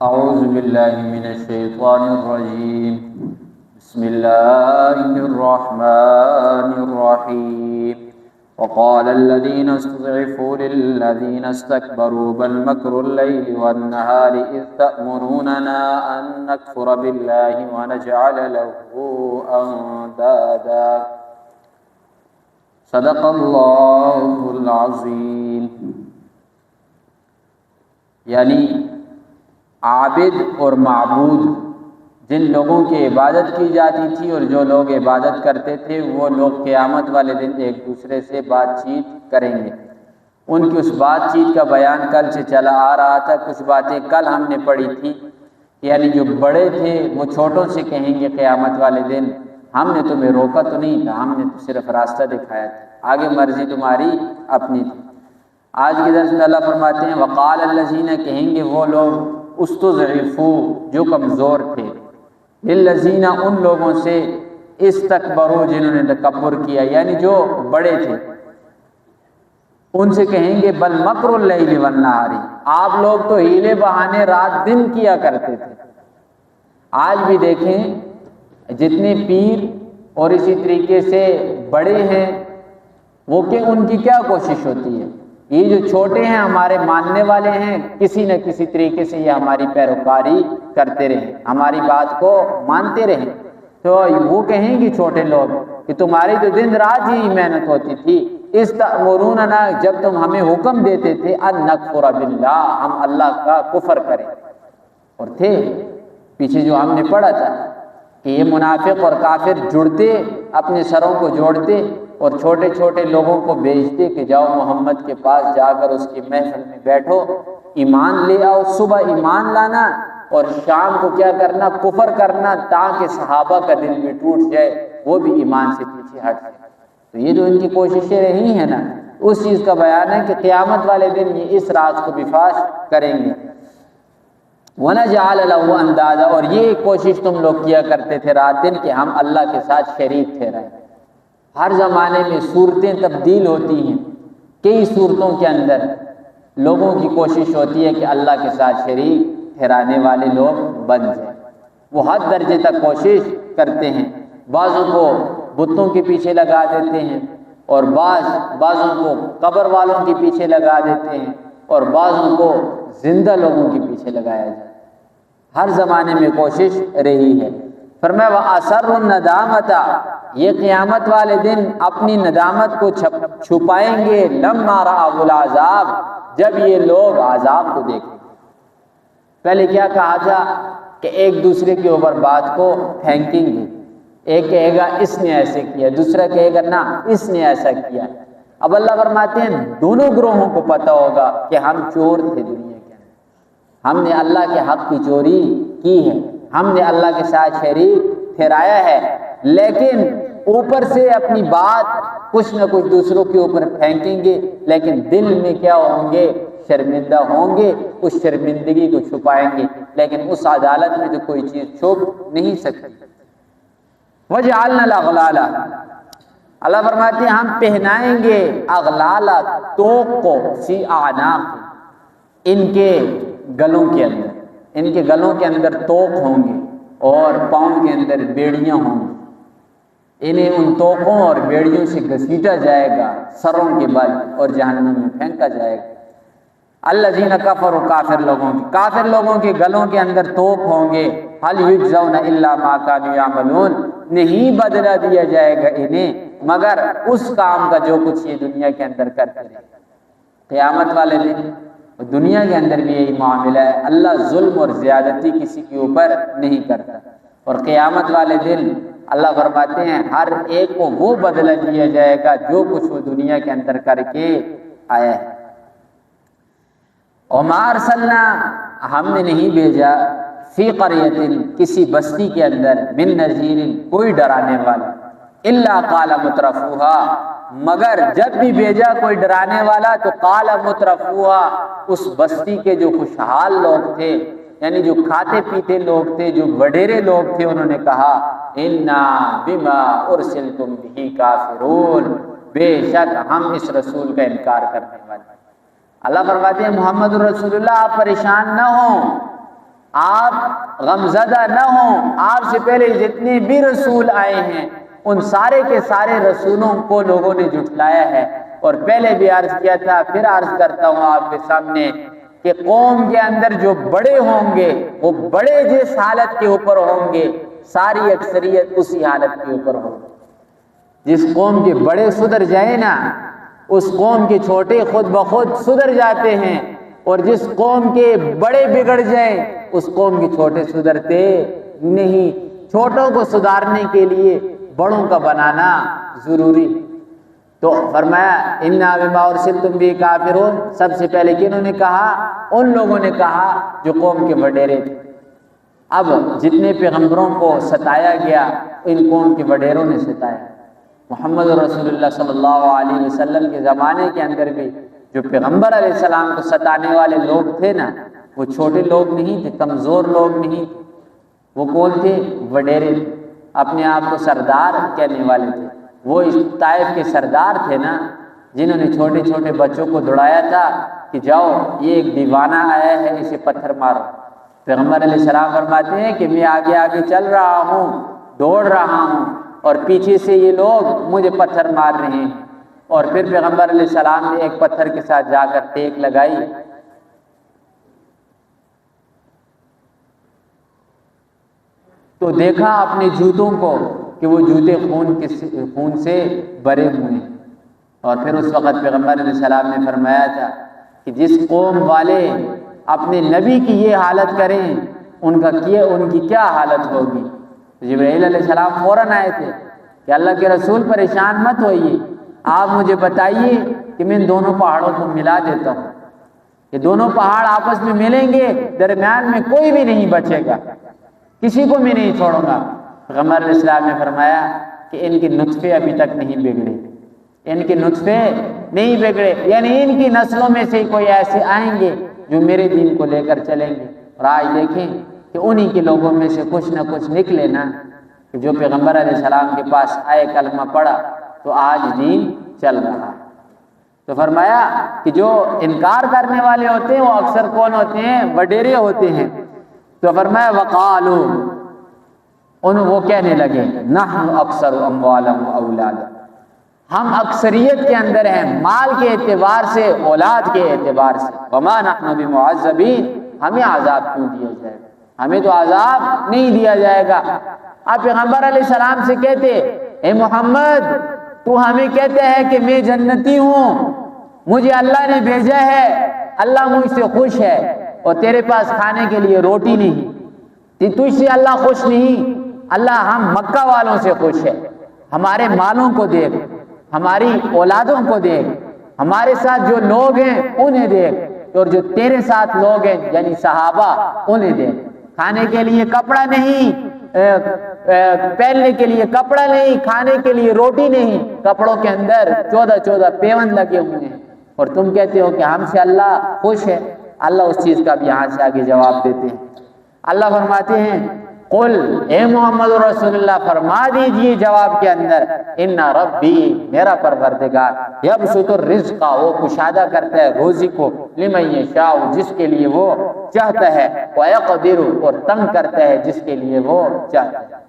اعوذ باللہ من الشیطان الرجیم بسم اللہ الرحمن الرحیم وقال الذين استضعفوا للذين استكبروا بل مكر الليل والنهار إذ تأمروننا أن نكفر بالله ونجعل له أندادا صدق اللہ العظیم. یعنی عابد اور معبود جن لوگوں کی عبادت کی جاتی تھی اور جو لوگ عبادت کرتے تھے وہ لوگ قیامت والے دن ایک دوسرے سے بات چیت کریں گے. ان کی اس بات چیت کا بیان کل سے چلا آ رہا تھا. کچھ باتیں کل ہم نے پڑھی تھی. یعنی جو بڑے تھے وہ چھوٹوں سے کہیں گے قیامت والے دن ہم نے تمہیں روکا تو نہیں تھا, ہم نے تو صرف راستہ دکھایا تھا, آگے مرضی تمہاری اپنی تھی. آج کے درس میں اللہ فرماتے ہیں وقال الذین, کہیں گے وہ لوگ استضعفوا جو کمزور تھے, للذین ان لوگوں سے استکبروا جنہوں نے تکبر کیا یعنی جو بڑے تھے, ان سے کہیں گے بل مکر اللیل والنہار, آپ لوگ تو ہیلے بہانے رات دن کیا کرتے تھے. آج بھی دیکھیں جتنے پیر اور اسی طریقے سے بڑے ہیں وہ کہ ان کی کیا کوشش ہوتی ہے, یہ جو چھوٹے ہیں ہمارے ماننے والے ہیں کسی نہ کسی طریقے سے یہ ہماری پیروکاری کرتے رہیں, ہماری بات کو مانتے رہیں. تو وہ کہیں گے چھوٹے لوگ کہ تمہاری تو دن رات ہی محنت ہوتی تھی, اس تأمروننا جب تم ہمیں حکم دیتے تھے ان نکفر باللہ ہم اللہ کا کفر کریں. اور تھے پیچھے جو ہم نے پڑھا تھا کہ یہ منافق اور کافر جڑتے, اپنے سروں کو جوڑتے اور چھوٹے چھوٹے لوگوں کو بھیجتے کہ جاؤ محمد کے پاس جا کر اس کی محفل میں بیٹھو, ایمان لے آؤ, صبح ایمان لانا اور شام کو کیا کرنا, کفر کرنا, تاکہ صحابہ کا دل بھی ٹوٹ جائے, وہ بھی ایمان سے پیچھے ہٹ جائے. تو یہ جو ان کی کوششیں رہی ہیں نا, اس چیز کا بیان ہے کہ قیامت والے دن یہ اس راز کو بھی فاش کریں گے. وَنَجْعَلَ لَهُ أَنْدَادًا, اور یہ کوشش تم لوگ کیا کرتے تھے رات دن کہ ہم اللہ کے ساتھ شریک ٹھہرائیں. ہر زمانے میں صورتیں تبدیل ہوتی ہیں, کئی صورتوں کے اندر لوگوں کی کوشش ہوتی ہے کہ اللہ کے ساتھ شریک ٹھہرانے والے لوگ بن جائیں. وہ حد درجے تک کوشش کرتے ہیں, بعضوں کو بتوں کے پیچھے لگا دیتے ہیں اور بعضوں کو قبر والوں کے پیچھے لگا دیتے ہیں اور بعضوں کو زندہ لوگوں کے پیچھے لگایا جاتا ہے. ہر زمانے میں کوشش رہی ہے. فرمایا وَأَسَرُّ النَّدَامَةَ, یہ قیامت والے دن اپنی ندامت کو چھپائیں گے لَمَّا رَأَوُا الْعَذَابَ, جب یہ لوگ عذاب کو دیکھیں. پہلے کیا کہا تھا کہ ایک دوسرے کے اوپر بات کو پھینکیں گے, ایک کہے گا اس نے ایسے کیا, دوسرا کہے گا نہ اس نے ایسا کیا. اب اللہ فرماتے ہیں دونوں گروہوں کو پتہ ہوگا کہ ہم چور تھے دنیا کے اندر, ہم نے اللہ کے حق کی چوری کی ہے, ہم نے اللہ کے ساتھ شریک ٹھہرایا ہے, لیکن اوپر سے اپنی بات کچھ نہ کچھ دوسروں کے اوپر پھینکیں گے, لیکن دل میں کیا ہوں گے, شرمندہ ہوں گے, اس شرمندگی کو چھپائیں گے, لیکن اس عدالت میں تو کوئی چیز چھپ نہیں سکتی. وَجَعَلْنَا الْأَغْلَالَ, اللہ فرماتے ہیں ہم پہنائیں گے اغلال توق کو فی اعناق, ان کے گلوں کے اندر, ان کے گلوں کے اندر توق ہوں گے اور پاؤں کے اندر بیڑیاں ہوں گی. انہیں ان توقوں اور بیڑیوں سے گھسیٹا جائے گا سروں کے بل اور جہنم میں پھینکا جائے گا. الذین کفروا, کافر لوگوں کے گلوں کے اندر توق ہوں گے. هل یجزون الا ما كانوا يعملون, نہیں بدلہ دیا جائے گا انہیں مگر اس کام کا جو کچھ یہ دنیا کے اندر کرتے رہے. قیامت والے دن دنیا کے اندر بھی یہی معاملہ ہے, اللہ ظلم اور زیادتی کسی کے اوپر نہیں کرتا, اور قیامت والے دن اللہ فرماتے ہیں ہر ایک کو وہ بدلہ دیا جائے گا جو کچھ وہ دنیا کے اندر کر کے آیا ہے. وما ارسلنا, ہم نے نہیں بھیجا فی قریۃ, کسی بستی کے اندر, من نذیر, کوئی ڈرانے والا, الا قال مترفوها, مگر جب بھی بھیجا کوئی ڈرانے والا تو قال مترفوها, اس بستی کے جو خوشحال لوگ تھے, یعنی جو کھاتے پیتے لوگ تھے, جو وڈیرے لوگ تھے, انہوں نے کہا انا بما ارسلتم به کافرون, بے شک ہم اس رسول کا انکار کرنے والے ہیں۔ اللہ فرماتے ہیں محمد رسول اللہ آپ پریشان نہ ہوں، آپ غمزدہ نہ ہوں، آپ سے پہلے جتنے بھی رسول آئے ہیں ان سارے کے سارے رسولوں کو لوگوں نے جھٹلایا ہے۔ اور پہلے بھی عرض کیا تھا، پھر عرض کرتا ہوں آپ کے سامنے کہ قوم کے اندر جو بڑے ہوں گے وہ بڑے جس حالت کے اوپر ہوں گے ساری اکثریت اسی حالت کے اوپر ہوگی۔ جس قوم کے بڑے سدھر جائیں نا اس قوم کے چھوٹے خود بخود سدھر جاتے ہیں، اور جس قوم کے بڑے بگڑ جائیں اس قوم کے چھوٹے سدھرتے نہیں۔ چھوٹوں کو سدھارنے کے لیے بڑوں کا بنانا ضروری۔ تو فرمایا اِنَّا بِمَا أُرْسِلْتُمْ بِهِ كَافِرُونَ، سب سے پہلے کنہوں نے کہا؟ ان لوگوں نے کہا جو قوم کے وڈیرے تھے۔ اب جتنے پیغمبروں کو ستایا گیا ان قوم کے وڈیروں نے ستایا۔ محمد رسول اللہ صلی اللہ علیہ وسلم کے زمانے کے اندر بھی جو پیغمبر علیہ السلام کو ستانے والے لوگ تھے نا وہ چھوٹے لوگ نہیں تھے، کمزور لوگ نہیں تھے، وہ کون تھے؟ وڈیرے تھے، اپنے آپ کو سردار کہنے والے تھے۔ وہ اس طائف کے سردار تھے نا جنہوں نے چھوٹے چھوٹے بچوں کو دوڑایا تھا کہ جاؤ یہ ایک دیوانہ آیا ہے اسے پتھر مارو۔ پیغمبر علیہ السلام فرماتے ہیں کہ میں آگے آگے چل رہا ہوں، دوڑ رہا ہوں، اور پیچھے سے یہ لوگ مجھے پتھر مار رہے ہیں۔ اور پھر پیغمبر علیہ السلام نے ایک پتھر کے ساتھ جا کر ٹیک لگائی، تو دیکھا اپنے جوتوں کو کہ وہ جوتے خون سے بھرے ہوئے ہیں۔ اور پھر اس وقت پیغمبر علیہ السلام نے فرمایا تھا کہ جس قوم والے اپنے نبی کی یہ حالت کریں ان کی کیا حالت ہوگی۔ جبرائیل علیہ السلام فوراً آئے تھے کہ اللہ کے رسول پریشان مت ہوئیے، آپ مجھے بتائیے کہ میں ان دونوں پہاڑوں کو ملا دیتا ہوں، یہ دونوں پہاڑ آپس میں ملیں گے، درمیان میں کوئی بھی نہیں بچے گا، کسی کو میں نہیں چھوڑوں گا۔ پیغمبر علیہ السلام نے فرمایا کہ ان کے نطفے ابھی تک نہیں بگڑے، ان کے نطفے نہیں بگڑے، یعنی ان کی نسلوں میں سے کوئی ایسے آئیں گے جو میرے دین کو لے کر چلیں گے۔ اور آج دیکھیں کہ انہی کے لوگوں میں سے کچھ نہ کچھ نکلے نا کہ جو پیغمبر علیہ السلام کے پاس آئے، کلمہ پڑھا، تو آج دین چل رہا ہے۔ تو فرمایا کہ جو انکار کرنے والے ہوتے ہیں وہ اکثر کون ہوتے ہیں؟ وڈیرے ہوتے ہیں۔ تو فرمایا وَقَالُوا، وہ کہنے لگے نحن اکثر اموالا و اولادا، ہم اکثریت کے اندر ہیں مال کے اعتبار سے، اولاد کے اعتبار سے، وما نحن بمعذبین، ہمیں عذاب کیوں دیا جائے گا؟ ہمیں تو عذاب نہیں دیا جائے گا۔ آپ پیغمبر علیہ السلام سے کہتے اے محمد تو ہمیں کہتے ہیں کہ میں جنتی ہوں، مجھے اللہ نے بھیجا ہے، اللہ مجھ سے خوش ہے، اور تیرے پاس کھانے کے لیے روٹی نہیں، تجھ سے اللہ خوش نہیں، اللہ ہم مکہ والوں سے خوش ہے، ہمارے مالوں کو دیکھ، ہماری اولادوں کو دیکھ، ہمارے ساتھ جو لوگ ہیں انہیں دیکھ، اور جو تیرے ساتھ لوگ ہیں یعنی صحابہ انہیں دیکھ، کھانے کے لیے کپڑا نہیں، پہننے کے لیے کپڑا نہیں، کھانے کے لیے روٹی نہیں، کپڑوں کے اندر 14 پیوند لگے ہوئے ہیں، اور تم کہتے ہو کہ ہم سے اللہ خوش ہے۔ اللہ اس چیز کا بھی یہاں سے آگے جواب دیتے ہیں۔ اللہ فرماتے ہیں قل، اے محمد رسول اللہ فرما دیجئے جواب کے اندر، ان ربی، میرا پروردگار، یبسط الرزق، وہ کشادہ کرتا ہے روزی کو، لمن یشاء، جس کے لیے وہ چاہتا ہے، ویقدر، اور تنگ کرتا ہے جس کے لیے وہ چاہتا ہے۔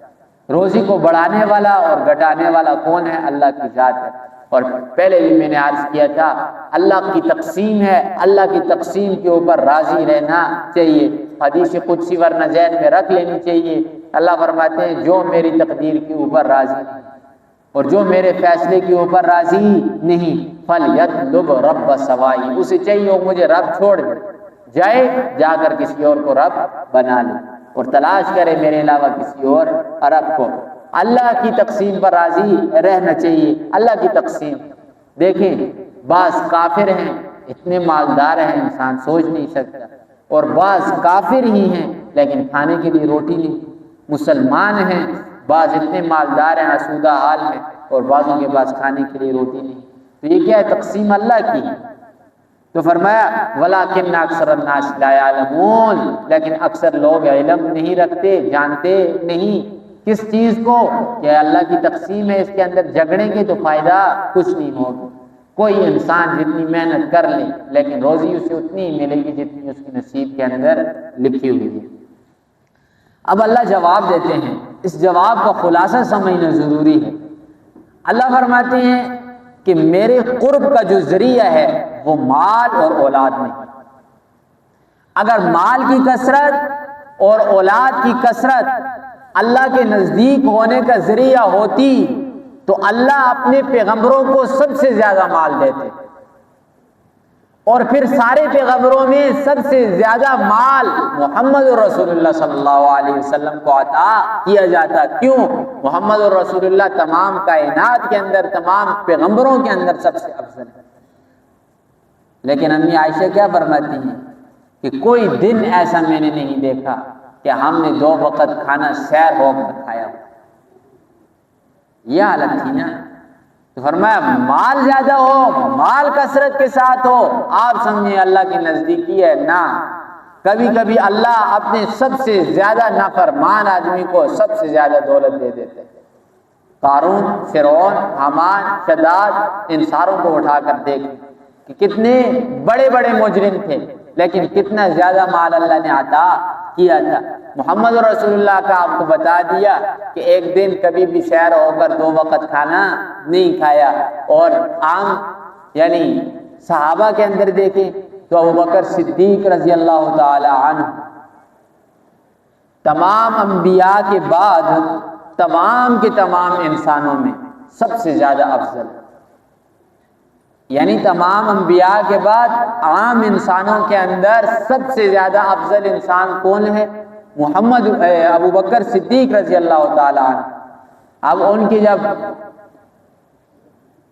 روزی کو بڑھانے والا اور گھٹانے والا کون ہے؟ اللہ کی ذات ہے۔ اور پہلے بھی میں نے عرض کیا تھا اللہ کی تقسیم ہے، اللہ کی تقسیم کے اوپر راضی رہنا چاہیے، حدیث قدسی ورنہ ذہن میں رکھ لینی چاہیے۔ اللہ فرماتے ہیں جو میری تقدیر کے اوپر راضی نہیں اور جو میرے فیصلے کے اوپر راضی نہیں، فَلْيَطْلُبْ رَبَّ سَوَائِي، اسے چاہیے وہ مجھے رب چھوڑ دے، جائے جا کر کسی اور کو رب بنا لے اور تلاش کرے میرے علاوہ کسی اور رب کو۔ اللہ کی تقسیم پر راضی رہنا چاہیے۔ اللہ کی تقسیم دیکھیں، بعض کافر ہیں اتنے مالدار ہیں انسان سوچ نہیں سکتا، اور بعض کافر ہی ہیں لیکن کھانے کے لیے روٹی نہیں۔ مسلمان ہیں بعض اتنے مالدار ہیں آسودہ حال ہیں، اور بعضوں کے پاس کھانے کے لیے روٹی نہیں۔ تو یہ کیا ہے؟ تقسیم اللہ کی۔ تو فرمایا وَلَٰكِنَّ أَكْثَرَ النَّاسِ لَا يَعْلَمُونَ، لیکن اکثر لوگ علم نہیں رکھتے، جانتے نہیں کس چیز کو؟ کہ اللہ کی تقسیم ہے، اس کے اندر جھگڑیں گے تو فائدہ کچھ نہیں ہوگا۔ کوئی انسان جتنی محنت کر لے لیکن روزی اسے اتنی ہی ملے گی جتنی اس کی نصیب کے اندر لکھی ہوئی ہے۔ اب اللہ جواب دیتے ہیں، اس جواب کا خلاصہ سمجھنا ضروری ہے۔ اللہ فرماتے ہیں کہ میرے قرب کا جو ذریعہ ہے وہ مال اور اولاد نہیں۔ اگر مال کی کثرت اور اولاد کی کثرت اللہ کے نزدیک ہونے کا ذریعہ ہوتی تو اللہ اپنے پیغمبروں کو سب سے زیادہ مال دیتے، اور پھر سارے پیغمبروں میں سب سے زیادہ مال محمد رسول اللہ صلی اللہ علیہ وسلم کو عطا کیا جاتا۔ کیوں؟ محمد رسول اللہ تمام کائنات کے اندر، تمام پیغمبروں کے اندر سب سے افضل ہے۔ لیکن امی عائشہ کیا فرماتی ہیں کہ کوئی دن ایسا میں نے نہیں دیکھا کہ ہم نے 2 وقت کھانا سیر ہو کر کھایا ہو۔ یہ حالت تھی نا، تو فرمایا مال زیادہ ہو، مال کثرت کے ساتھ ہو، آپ سمجھیں اللہ کی نزدیکی ہے نا۔ کبھی کبھی اللہ اپنے سب سے زیادہ نافرمان آدمی کو سب سے زیادہ دولت دے دیتے۔ قارون، فرعون، حامان، شداد، ان ساروں کو اٹھا کر دیکھ کہ کتنے بڑے بڑے مجرم تھے لیکن کتنا زیادہ مال اللہ نے عطا کیا تھا۔ محمد رسول اللہ کا آپ کو بتا دیا کہ ایک دن کبھی بھی سیر ہو کر 2 وقت کھانا نہیں کھایا۔ اور عام یعنی صحابہ کے اندر دیکھیں تو ابوبکر صدیق رضی اللہ تعالی عنہ تمام انبیاء کے بعد تمام کے تمام انسانوں میں سب سے زیادہ افضل، یعنی تمام انبیاء کے بعد عام انسانوں کے اندر سب سے زیادہ افضل انسان کون ہے؟ محمد ابوبکر صدیق رضی اللہ تعالی عنہ۔ اب ان کی جب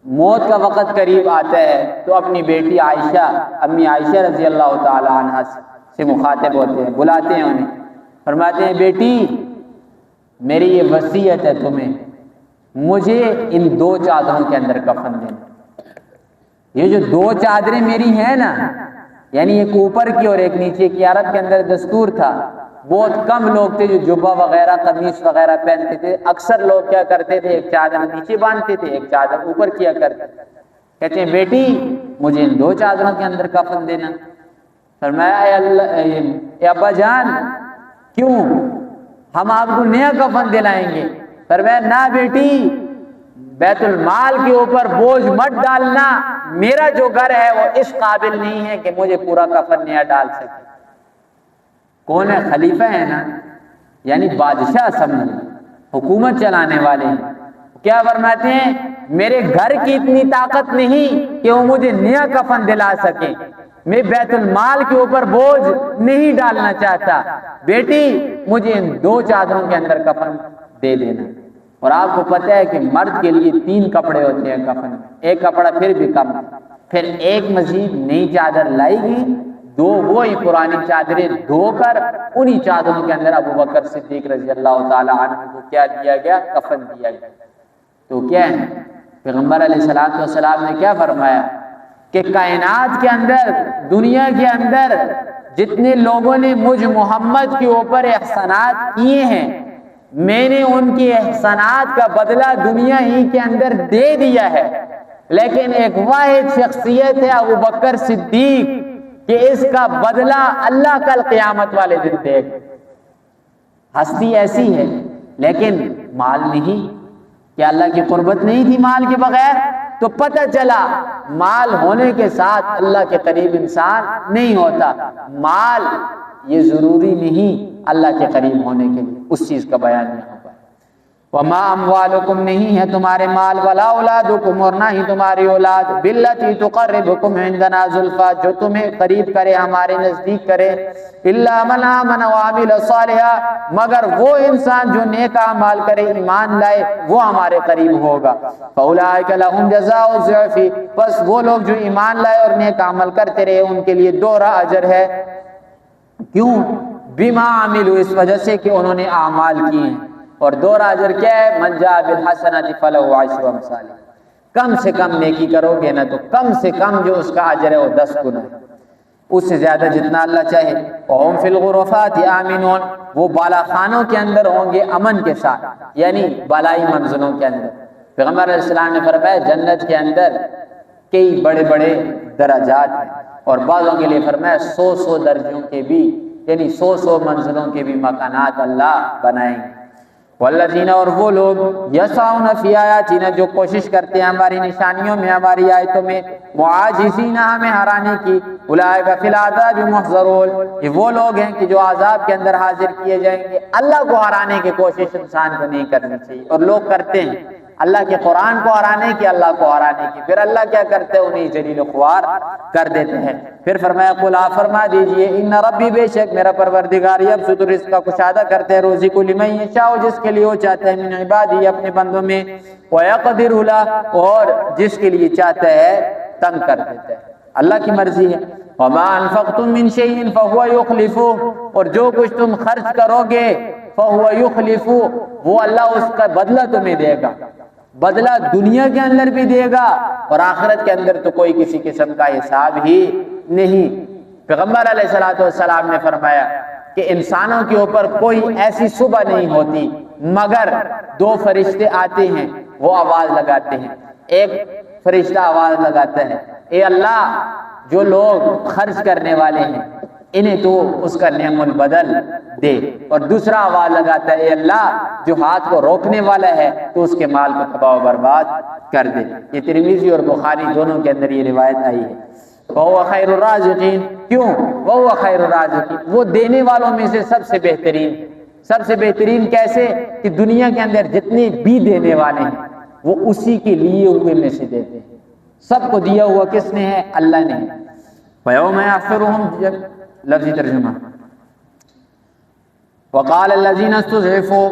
موت کا وقت قریب آتا ہے تو اپنی بیٹی عائشہ، امی عائشہ رضی اللہ تعالی عنہ سے مخاطب ہوتے ہیں، بلاتے ہیں انہیں، فرماتے ہیں بیٹی میری یہ وصیت ہے تمہیں، مجھے ان 2 چادروں کے اندر کفن دینا۔ یہ جو 2 چادریں میری ہیں نا، یعنی ایک اوپر کی اور ایک نیچے کی، عرب کے اندر دستور تھا، بہت کم لوگ تھے جو جبہ وغیرہ قمیص وغیرہ پہنتے تھے، اکثر لوگ کیا کرتے تھے ایک چادر نیچے باندھتے تھے، ایک چادر اوپر کیا کرتے تھے۔ کہتے ہیں بیٹی مجھے ان 2 چادروں کے اندر کفن دینا۔ فرمایا اے ابا جان کیوں؟ ہم آپ کو نیا کفن دلائیں گے۔ فرمایا نہ بیٹی، بیت المال کے اوپر بوجھ مت ڈالنا، میرا جو گھر ہے وہ اس قابل نہیں ہے کہ مجھے پورا کفن نیا ڈال سکے۔ کون ہے؟ خلیفہ ہے نا، یعنی بادشاہ سمجھ، حکومت چلانے والے ہیں۔ کیا فرماتے ہیں میرے گھر کی اتنی طاقت نہیں کہ وہ مجھے نیا کفن دلا سکے، میں بیت المال کے اوپر بوجھ نہیں ڈالنا چاہتا، بیٹی مجھے ان 2 چادروں کے اندر کفن دے دینا۔ اور آپ کو پتہ ہے کہ مرد کے لیے 3 کپڑے ہوتے ہیں کفن میں، ایک کپڑا پھر بھی کم، پھر ایک مزید نئی چادر لائی گی، 2 وہی پرانی چادریں دھو کر انہی چادروں کے اندر ابوبکر صدیق رضی اللہ تعالی عنہ کو کیا دیا گیا؟ کفن دیا گیا۔ تو کیا ہے پیغمبر علیہ السلام نے کیا فرمایا کہ کائنات کے اندر، دنیا کے اندر جتنے لوگوں نے مجھ محمد کے اوپر احسانات کیے ہیں، میں نے ان کے احسانات کا بدلہ دنیا ہی کے اندر دے دیا ہے، لیکن ایک واحد شخصیت ہے ابوبکر صدیق کہ اس کا بدلہ اللہ کل قیامت والے دن دے گا۔ ہستی ایسی ہے لیکن مال نہیں، کہ اللہ کی قربت نہیں تھی مال کے بغیر، تو پتہ چلا مال ہونے کے ساتھ اللہ کے قریب انسان نہیں ہوتا۔ مال یہ ضروری نہیں اللہ کے قریب ہونے کے لیے، اس چیز کا بیان نہیں ہوگا۔ وما اموالکم نہیں ہے تمہارے مال، ولا اولادکم اور نہ ہی تمہاری اولاد، باللتی تقربکم عندنا زلفا جو تمہیں قریب کرے، ہمارے نزدیک کرے، الا من آمن وعمل صالحا مگر وہ انسان جو نیک اعمال کرے، ایمان لائے، وہ ہمارے قریب ہوگا۔ فاولئک لهم جزاء الضعف بس وہ لوگ جو ایمان لائے اور نیک عمل کرتے رہے ان کے لیے 2 اجر ہے۔ کیوں؟ بما عملوا، اس وجہ سے کہ انہوں نے اعمال کیے ہیں۔ اور 2 اجر کیا ہے؟ من جاء بالحسنۃ فلہ عشر امثالها، کم سے کم نیکی کرو گے نا تو کم سے کم جو اس کا اجر ہے وہ 10 گنا ہے۔ اس سے زیادہ جتنا اللہ چاہے. وَهُمْ فِي الْغُرُفَاتِ آمِنُونَ، وہ بالا خانوں کے اندر ہوں گے امن کے ساتھ، یعنی بالائی منزلوں کے اندر. پیغمبر علیہ السلام نے فرمایا جنت کے اندر کئی بڑے بڑے درجات ہیں، اور بعضوں کے لیے فرمایا 100 درجوں کے بھی، یعنی 100 منزلوں کے بھی مکانات اللہ بنائیں گے. والذین، اور وہ لوگ یسعون فی آیاتنا، جو کوشش کرتے ہیں ہماری نشانیوں میں، ہماری آیتوں میں، معاجزین، ہمیں ہرانے کی، اولئک فی العذاب محضرون، یہ وہ لوگ ہیں کہ جو عذاب کے اندر حاضر کیے جائیں گے. اللہ کو ہرانے کی کوشش انسان کو نہیں کرنی چاہیے، اور لوگ کرتے ہیں اللہ کے قرآن کو ہرانے کی، اللہ کو ہرانے کی. پھر اللہ کیا کرتے ہیں؟ انہیں ذلیل و خوار کر دیتے ہیں. پھر فرمایا قل، آپ فرما دیجئے، ان ربی، بے شک میرا پروردگار، یبسط الرزق، کشادہ کرتے ہیں روزی کو، لمن یشاء، جس کے لیے وہ چاہتا ہے، من عبادی، اپنے بندوں میں، ویقدر له، اور جس کے لیے چاہتا ہے تنگ کر دیتا ہے. اللہ کی مرضی ہے. وما انفقتم من شیء فهو یخلفہ، اور جو کچھ تم خرچ کرو گے، فهو یخلفہ، وہ اللہ اس کا بدلہ تمہیں دے گا. بدلہ دنیا کے اندر بھی دے گا، اور آخرت کے اندر تو کوئی کسی قسم کا حساب ہی نہیں. پیغمبر علیہ السلام نے فرمایا کہ انسانوں کے اوپر کوئی ایسی صبح نہیں ہوتی مگر 2 فرشتے آتے ہیں، وہ آواز لگاتے ہیں. ایک فرشتہ آواز لگاتا ہے، اے اللہ، جو لوگ خرچ کرنے والے ہیں انہیں تو اس کا نعم البدل دے. اور دوسرا آواز لگاتا ہے، اے اللہ، جو ہاتھ کو روکنے والا ہے تو اس کے مال کو تباہ و برباد کر دے. یہ ترمذی اور بخاری دونوں کے اندر یہ روایت آئی ہے. وَهُوَ خَيْرُ الرَّازِقِينَ، کیوں؟ وَهُوَ خَيْرُ الرَّازِقِينَ، وہ دینے والوں میں سے سب سے بہترین. سب سے بہترین کیسے؟ کہ دنیا کے اندر جتنے بھی دینے والے ہیں وہ اسی کے لیے ہوئے میں سے دیتے ہیں. سب کو دیا ہوا کس نے ہے؟ اللہ نے. وَيَوْمَ يَحْشُرُهُمْ، لفظی ترجمہ، وقال الذین استضعفوا،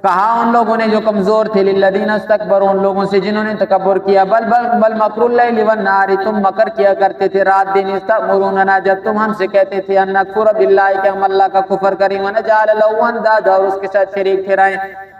کہا ان لوگوں نے جو کمزور تھے، للذین استکبروا، ان لوگوں سے جنہوں نے تکبر کیا، بل مکر اللیل والنہار، تم مکر کیا کرتے تھے رات دن، استأمروننا، جب تم ہم سے کہتے تھے، ان نکفر باللہ، کہ ہم اللہ کا کفر کریں، ونجعل له اندادا، اور اس کے ساتھ شریک ٹھہرائیں.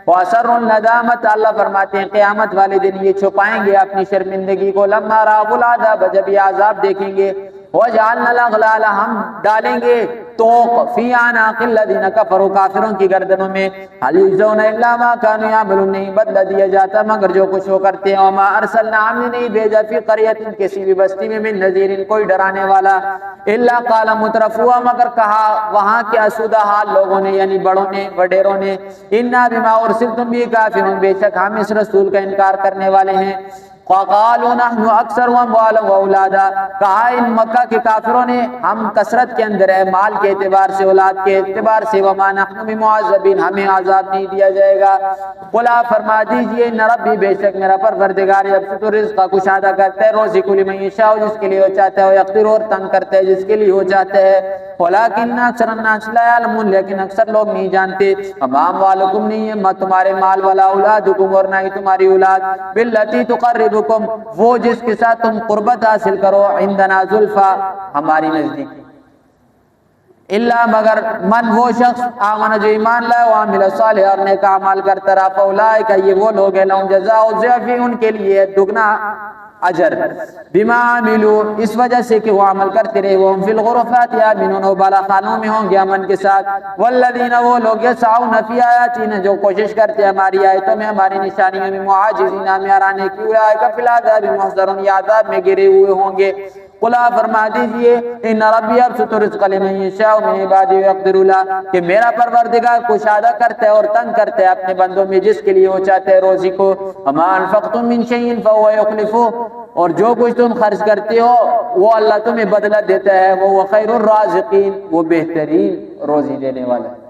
وَأَسَرُّوا النَّدَامَةَ، اللہ فرماتے ہیں قیامت والے دن یہ چھپائیں گے اپنی شرمندگی کو، لما رأوا العذاب، جب یہ عذاب دیکھیں گے، وَجَعَلْنَا الْأَغْلَالَ، ہم ڈالیں گے توق، فِي أَعْنَاقِ الَّذِينَ كَفَرُوا، کافروں کی گردنوں میں، هَلْ يُجْزَوْنَ إِلَّا مَا كَانُوا يَعْمَلُونَ، نہیں بدلہ دیا جاتا مگر جو کچھ وہ کرتے ہیں. وَمَا أَرْسَلْنَا، ہم نے نہیں بھیجا، فِي قَرْيَةٍ، کسی بھی بستی میں، مِن نَذِيرٍ، کوئی ڈرانے والا، إِلَّا قَالَ مُتْرَفُوهَا، مگر کہا وہاں کے اسودہ حال لوگوں نے، یعنی بڑوں نے، وڈیروں نے، إِنَّا بِمَا أُرْسِلْتُم بِهِ كَافِرُونَ، بے شک ہم اس رسول کا انکار کرنے والے ہیں. وَقَالُوا نَحْنُ أَكْثَرُ أَمْوَالًا وَأَوْلَادًا، کہا ان مکہ کے کافروں نے، ہم کثرت کے اندر ہے، مال کے اعتبار سے، اولاد کے اعتبار سے. وَمَا نَحْنُ بِمُعَذَّبِينَ، ہمیں عذاب نہیں دیا جائے گا. قُلْ، آپ فرما دیجئے، ان ربی، بے شک میرا پروردگار، یبسط الرزق، کشادہ کرتا ہے روزی کو، لمن یشاء، جس کے لیے وہ چاہتا ہے، وَیقدر، اور تنگ کرتا ہے جس کے لیے وہ چاہتا ہے. وَلَٰكِنَّ أَكْثَرَ النَّاسِ لَا يَعْلَمُونَ، لیکن اکثر لوگ نہیں جانتے. وَمَا أَمْوَالُكُمْ، نہیں ہے تمہارے مال، وَلَا أَوْلَادُكُمْ، اور نہ ہی تمہاری اولاد، بِالَّتِي تُقَرِّبُكُمْ، وہ جس کے ساتھ تم قربت حاصل کرو، عندنا زلفا، ہماری نزدیکی، الا، مگر، من، وہ شخص، آمن، جو ایمان لائے، وعمل صالح، اور نیک اعمال کرتا رہا، فاولئک، یہ وہ لوگ ہیں، لہم جزاء الضعف، ان کے لیے دگنا اجر، بما عملوا، اس وجہ سے کہ وہ عمل کرتے رہے، وہ فی الغرفات آمنون، وہ بالا خانوں میں ہوں گے امن کے ساتھ. والذین، وہ لوگ، یسعون فی آیاتنا، جو کوشش کرتے ہیں ہماری آیتوں میں، ہماری نشانیوں میں، معاجزین، ہمیں ہرانے کی، اولئک فی العذاب محضرون، یہ عذاب میں گرے ہوئے ہوں گے. قل، فرما دیجئے، ان ربی یبسط الرزق لمن یشاء من عبادہ ویقدر له، کہ میرا پروردگار کشادہ کرتا ہے اور تنگ کرتا ہے اپنے بندوں میں جس کے لیے وہ چاہتا ہے روزی کو. وما انفقتم من شیء فهو یخلفہ، اور جو کچھ تم خرچ کرتے ہو وہ اللہ تمہیں بدلہ دیتا ہے. وہ خیر الرازقین، وہ بہترین روزی دینے والا ہے.